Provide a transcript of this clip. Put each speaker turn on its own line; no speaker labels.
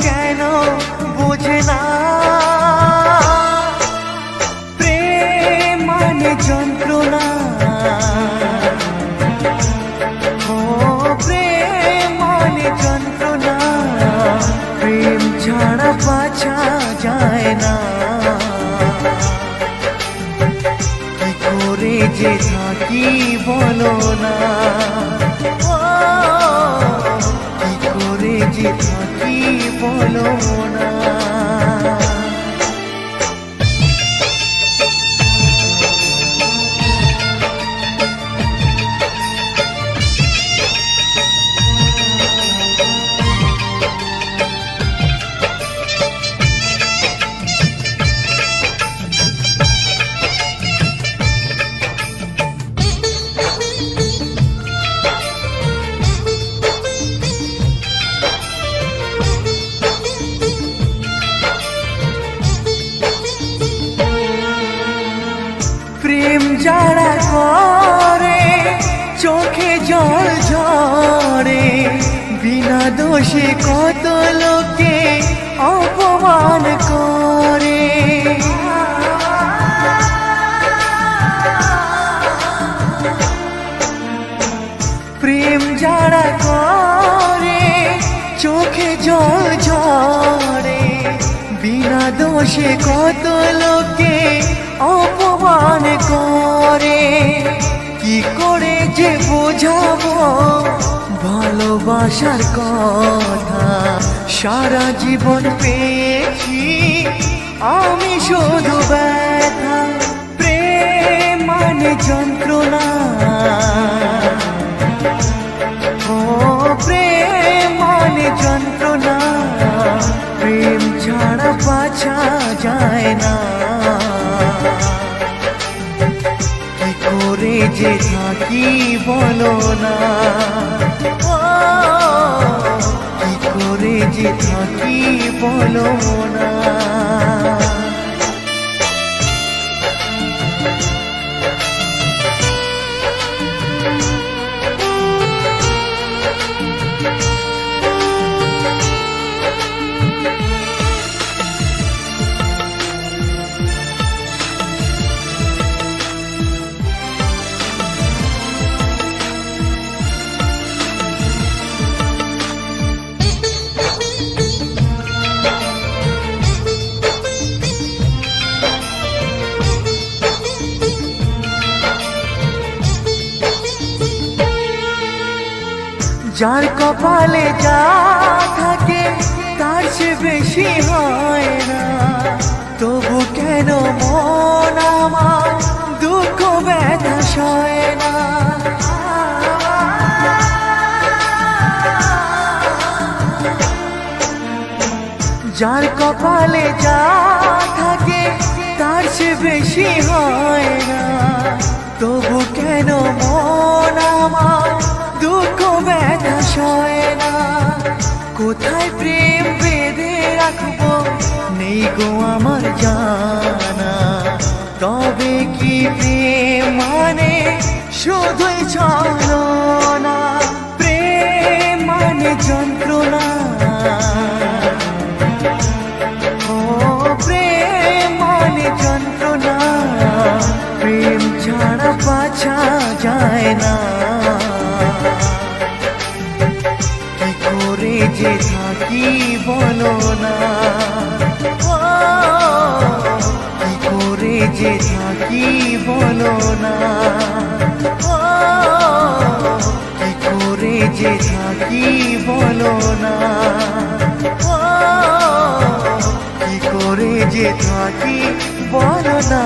কেন বোঝে না প্রেম মানে যন্ত্রণা। ও প্রেম মানে যন্ত্রণা, প্রেম ছাড়া বাঁচা যায় না। কি করে যে থাকি বলো না, কি করে যে থাকি বলো না। প্রেম যারা করে চোখে জল ঝরে, বিনা দোষে কত লোকে অপমান করে। প্রেম যারা করে চোখে জল ঝরে, বিনা দোষে কত লোকে অপমান করে। কি করে যে বোঝাবো ভালোবাসার কথা, সারা জীবন পেয়েছি আমি শুধু ব্যথা। প্রেম মানে যন্ত্রণা, ও প্রেম মানে যন্ত্রণা, প্রেম ছাড়া বাঁচা যায় না। কি করে যে থাকি বলো না, কি করে যে থাকি বলো না। যার কপালে যা থাকে তার চেয়ে বেশি হয় না, তবু কেন মন আমার দুঃখ ব্যথা সয় না। যার কপালে যা থাকে তার চেয়ে বেশি হয় না, তবু কেন মন আমার দুঃখ ব্যথা সয় না। কোথায় প্রেম বেঁধে রাখবো নেই গো আমার জানা, তবে কি প্রেম মানে শুধুই ছলনা। প্রেম মানে যন্ত্রণা, ও প্রেম মানে যন্ত্রণা, প্রেম ছাড়া বাঁচা যায় না। কি করে যে থাকি বলো না, কি করে যে থাকি বলো না, কি করে যে থাকি বলো না, কি করে যে থাকি বলো না।